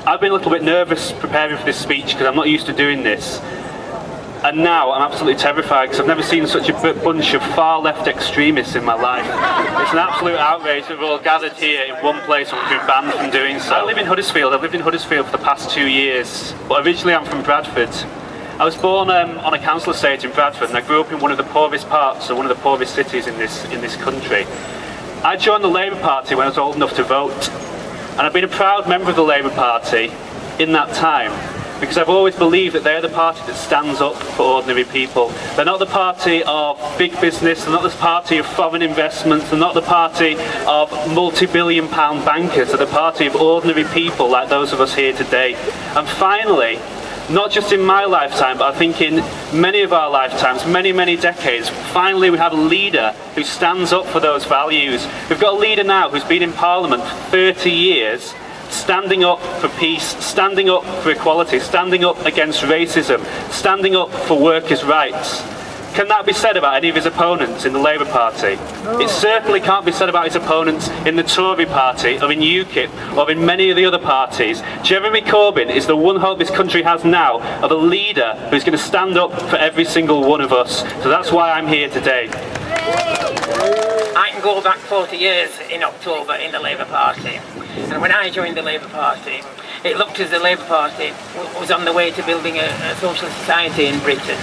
I've been a little bit nervous preparing for this speech because I'm not used to doing this. And now I'm absolutely terrified because I've never seen such a bunch of far left extremists in my life. It's an absolute outrage that we're all gathered here in one place and we've been banned from doing so. I live in Huddersfield. I've lived in Huddersfield for the past 2 years, but originally I'm from Bradford. I was born on a council estate in Bradford, and I grew up in one of the poorest parts, or one of the poorest cities in this country. I joined the Labour Party when I was old enough to vote, and I've been a proud member of the Labour Party in that time, because I've always believed that they're the party that stands up for ordinary people. They're not the party of big business, they're not the party of foreign investments, they're not the party of multi-billion-pound bankers, they're the party of ordinary people like those of us here today. And finally, not just in my lifetime, but I think in many of our lifetimes, many decades, finally we have a leader who stands up for those values. We've got a leader now who's been in Parliament for 30 years, standing up for peace, standing up for equality, standing up against racism, standing up for workers' rights. Can that be said about any of his opponents in the Labour Party? No. It certainly can't be said about his opponents in the Tory Party, or in UKIP, or in many of the other parties. Jeremy Corbyn is the one hope this country has now of a leader who's going to stand up for every single one of us. So that's why I'm here today. I can go back 40 years in October in the Labour Party. And when I joined the Labour Party, it looked as the Labour Party was on the way to building a social society in Britain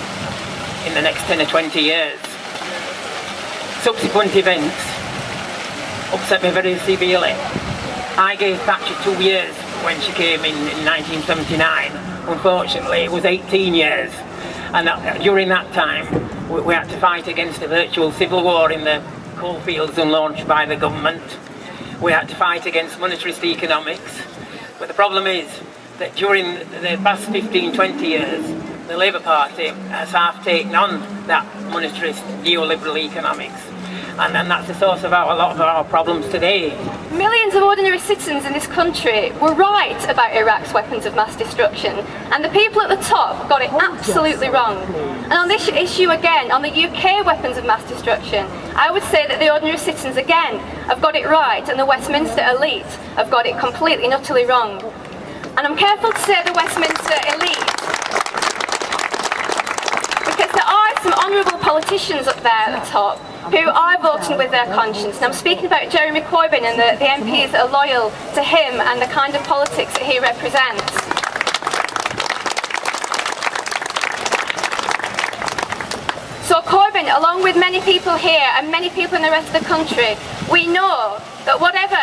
in the next 10 or 20 years. Subsequent events upset me very severely. I gave Thatcher 2 years when she came in 1979. Unfortunately, it was 18 years. And during that time, we had to fight against a virtual civil war in the coalfields unlaunched by the government. We had to fight against monetarist economics. But the problem is that during the past 15-20 years, the Labour Party has half taken on that monetarist neoliberal economics, and that's the source of a lot of our problems today. Millions of ordinary citizens in this country were right about Iraq's weapons of mass destruction, and the people at the top got it absolutely wrong. And on this issue again, on the UK weapons of mass destruction, I would say that the ordinary citizens again have got it right, and the Westminster elite have got it completely and utterly wrong. And I'm careful to say the Westminster elite, because there are some honourable politicians up there at the top who are voting with their conscience. And I'm speaking about Jeremy Corbyn and the MPs that are loyal to him and the kind of politics that he represents. So Corbyn, along with many people here and many people in the rest of the country, we know that whatever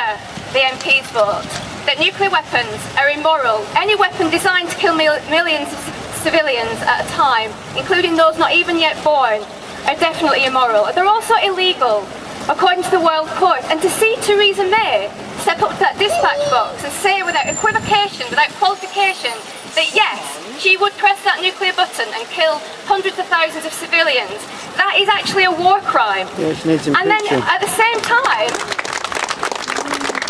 the MPs vote, that nuclear weapons are immoral. Any weapon designed to kill millions of civilians at a time, including those not even yet born, are definitely immoral. They're also illegal, according to the World Court. And to see Theresa May step up to that dispatch box and say without equivocation, without qualification, that yes, she would press that nuclear button and kill hundreds of thousands of civilians, that is actually a war crime. And then at the same time,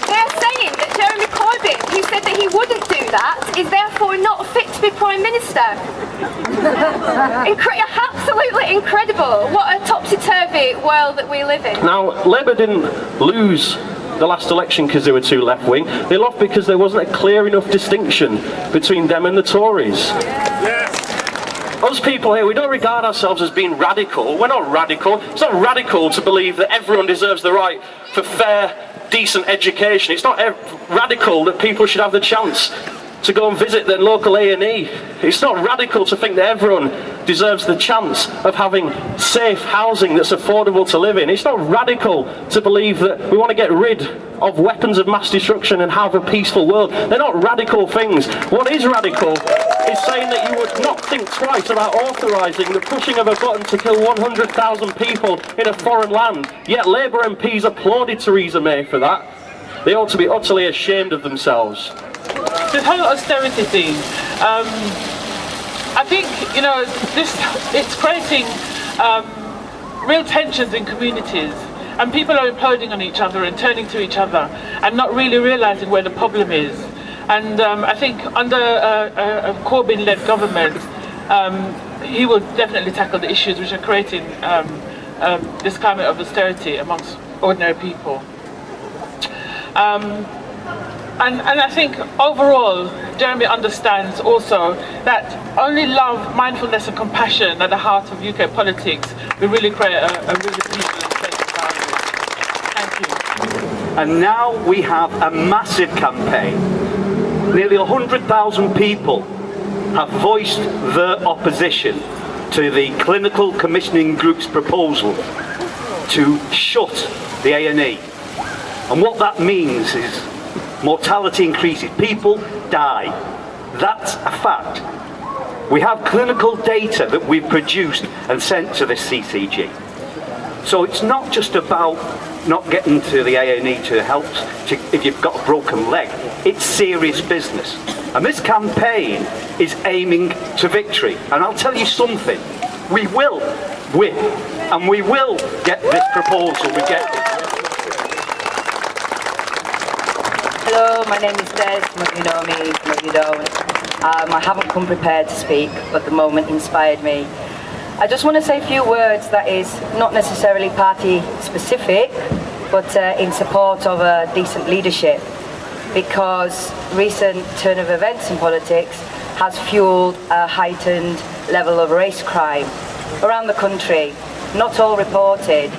they're saying that Jeremy Corbyn, who said that he wouldn't do that, is therefore not fit to be Prime Minister. Absolutely incredible. What a topsy-turvy world that we live in. Now, Labour didn't lose the last election because they were too left-wing. They lost because there wasn't a clear enough distinction between them and the Tories. Us people here, we don't regard ourselves as being radical. We're not radical. It's not radical to believe that everyone deserves the right for fair, decent education. It's not radical that people should have the chance to go and visit their local A&E. It's not radical to think that everyone deserves the chance of having safe housing that's affordable to live in. It's not radical to believe that we want to get rid of weapons of mass destruction and have a peaceful world. They're not radical things. What is radical is saying that you would not think twice about authorising the pushing of a button to kill 100,000 people in a foreign land. Yet Labour MPs applauded Theresa May for that. They ought to be utterly ashamed of themselves. This whole austerity thing, I think, you know, it's creating real tensions in communities, and people are imploding on each other and turning to each other and not really realising where the problem is. And I think under a Corbyn-led government, he will definitely tackle the issues which are creating this climate of austerity amongst ordinary people. And I think overall, Jeremy understands also that only love, mindfulness and compassion at the heart of UK politics will really create a really peaceful and safe environment. Thank you. And now we have a massive campaign. Nearly 100,000 people have voiced their opposition to the Clinical Commissioning Group's proposal to shut the A&E. And what that means is mortality increases, people die. That's a fact. We have clinical data that we've produced and sent to the CCG. So it's not just about not getting to the A&E to help if you've got a broken leg. It's serious business. And this campaign is aiming to victory. And I'll tell you something, we will win. And we will get this proposal rejected. Hello, my name is Des. Some of you know me, some of you don't. I haven't come prepared to speak, but the moment inspired me. I just want to say a few words that is not necessarily party specific, but in support of decent leadership, because recent turn of events in politics has fueled a heightened level of race crime around the country. Not all reported.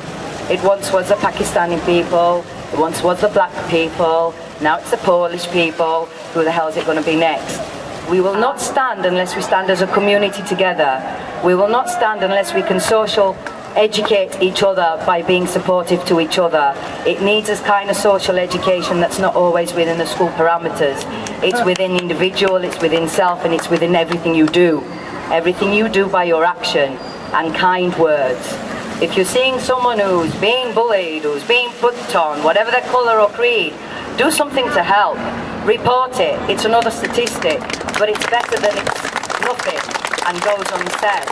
It once was the Pakistani people, it once was the black people, now it's the Polish people. Who the hell is it going to be next? We will not stand unless we stand as a community together. We will not stand unless we can social educate each other by being supportive to each other. It needs this kind of social education that's not always within the school parameters. It's within individual, it's within self, and it's within everything you do. Everything you do by your action and kind words. If you're seeing someone who's being bullied, who's being put on, whatever their colour or creed, do something to help. Report it. It's another statistic, but it's better than it's nothing and goes unsaid.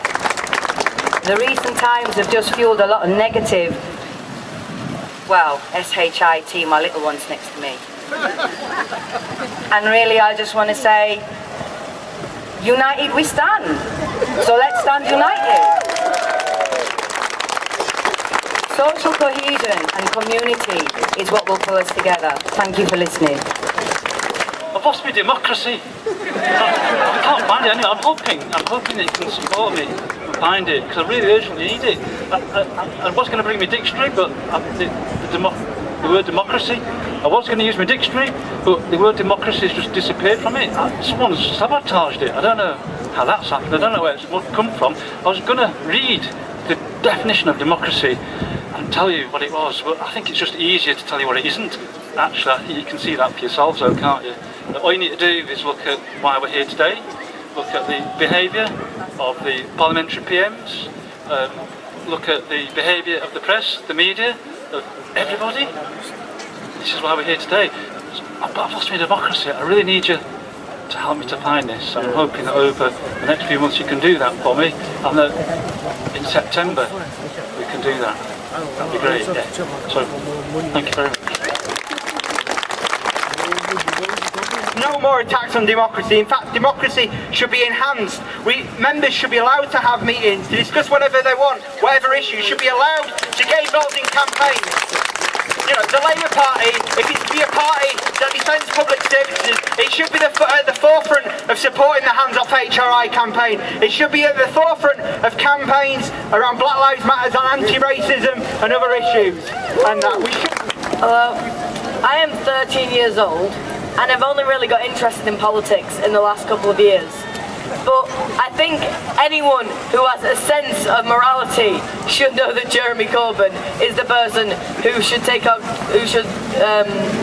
The recent times have just fueled a lot of negative, well, SHIT, my little one's next to me. And really I just want to say, united we stand. So let's stand united. Social cohesion and community is what will pull us together. Thank you for listening. I've lost my democracy. I can't find it anyway. I'm hoping it can support me and find it, because I really urgently need it. I was going to bring my dictionary, but the word democracy, I was going to use my dictionary, but the word democracy has just disappeared from it. Someone's sabotaged it. I don't know how that's happened. I don't know where it's come from. I was going to read the definition of democracy and tell you what it was, but I think it's just easier to tell you what it isn't. Actually, you can see that for yourselves though, can't you? All you need to do is look at why we're here today, look at the behaviour of the parliamentary PMs, look at the behaviour of the press, the media, of everybody. This is why we're here today. I've lost my democracy. I really need you to help me to find this. I'm hoping that over the next few months you can do that for me, and that in September we can do that. That'd be great, yeah. So, thank you very much. No more attacks on democracy. In fact, democracy should be enhanced. Members should be allowed to have meetings, to discuss whatever they want, whatever issues, should be allowed to get involved in campaigns. You know, the Labour Party, if it's to be a party that defends public services, it should be at the forefront of supporting the Hands Off HRI campaign. It should be at the forefront of campaigns around Black Lives Matter and anti-racism and other issues. And we should... Hello, I am 13 years old and I've only really got interested in politics in the last couple of years. But I think anyone who has a sense of morality should know that Jeremy Corbyn is the person who should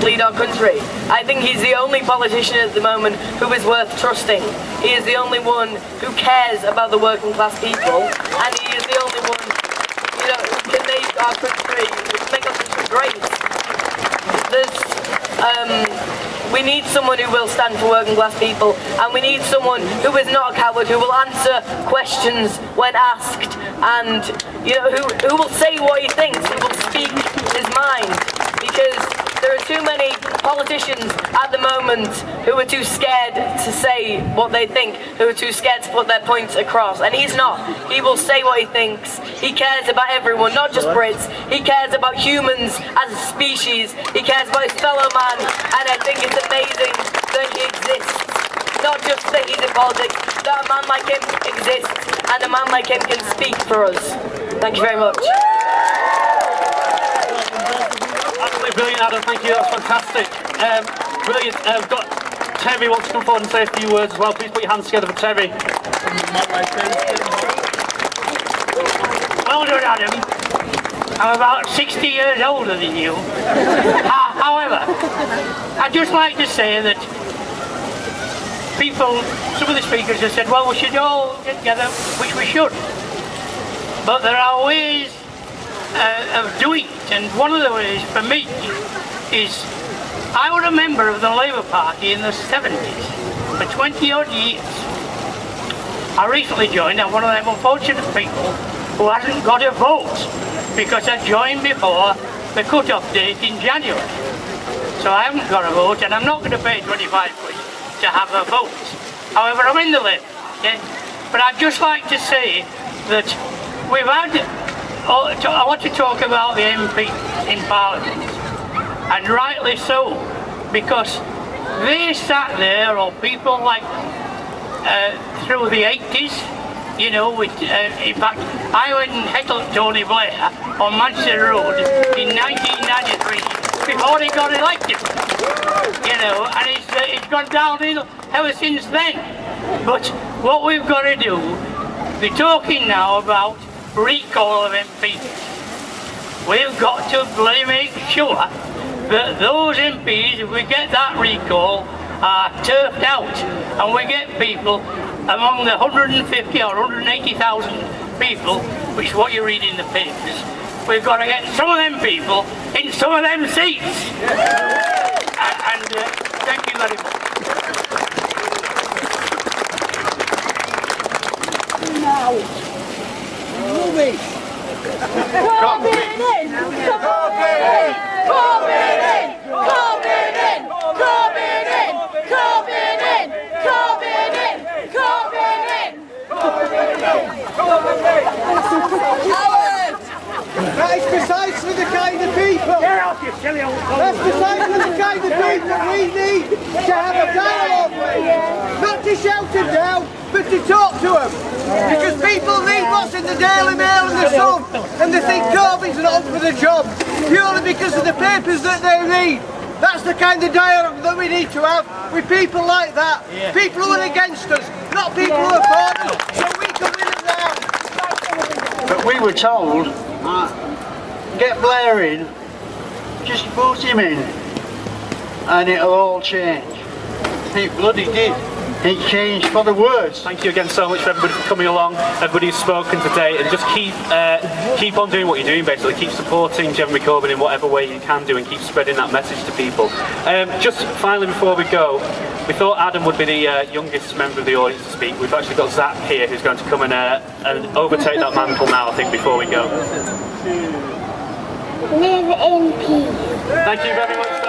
lead our country. I think he's the only politician at the moment who is worth trusting. He is the only one who cares about the working class people, and he is the only one, you know, who can make our country, make our country great. We need someone who will stand for working class people, and we need someone who is not a coward, who will answer questions when asked, and you know, who will say what he thinks, who will speak his mind, because there are too many politicians at the moment who are too scared to say what they think, who are too scared to put their points across, and he's not. He will say what he thinks. He cares about everyone, not just Brits. He cares about humans as a species. He cares about his fellow man, and I think it's amazing that he exists. man like him exists, and a man like him can speak for us. Thank you very much. Absolutely brilliant, Adam. Thank you. That's fantastic. Brilliant. We've got Terry wants to come forward and say a few words as well. Please put your hands together for Terry. Well done, Adam. I'm about 60 years older than you. However, I'd just like to say that some of the speakers have said, well, we should all get together, which we should. But there are ways of doing it, and one of the ways for me is I was a member of the Labour Party in the 70s for 20 odd years. I recently joined. I'm one of them unfortunate people who hasn't got a vote because I joined before the cut-off date in January. So I haven't got a vote, and I'm not going to pay 25 quid to have a vote. However, I'm in the Labour Party, but I'd just like to say that we've had, I want to talk about the MP in Parliament, and rightly so, because they sat there, or people like through the 80s, you know, in fact, I went and heckled Tony Blair on Manchester Road in 1993 before he got elected, you know, and it's gone downhill ever since then. But what we've got to do, they're talking now about recall of MPs. We've got to make sure that those MPs, if we get that recall, are turfed out, and we get people among the 150 or 180,000 people, which is what you read in the papers. We've got to get some of them people in some of them seats. And thank you very much. That is precisely the kind of people. Get off, you silly old fool. That's precisely the kind of people we need to have a dialogue with. Not to shout them down, but to talk to them. Because people read what's in the Daily Mail and the Sun, and they think Corbyn's not up for the job, purely because of the papers that they read. That's the kind of dialogue that we need to have with people like that. People who are against us, not people who are for us, so we can win them down. But we were told, get Blair in, just vote him in, and it'll all change. It bloody did. It changed for the worse. Thank you again so much for everybody for coming along, everybody who's spoken today, and just keep on doing what you're doing basically. Keep supporting Jeremy Corbyn in whatever way you can do, and keep spreading that message to people. Just finally before we go, we thought Adam would be the youngest member of the audience to speak. We've actually got Zach here who's going to come and overtake that mantle now, I think, before we go. Live in peace. Thank you very much.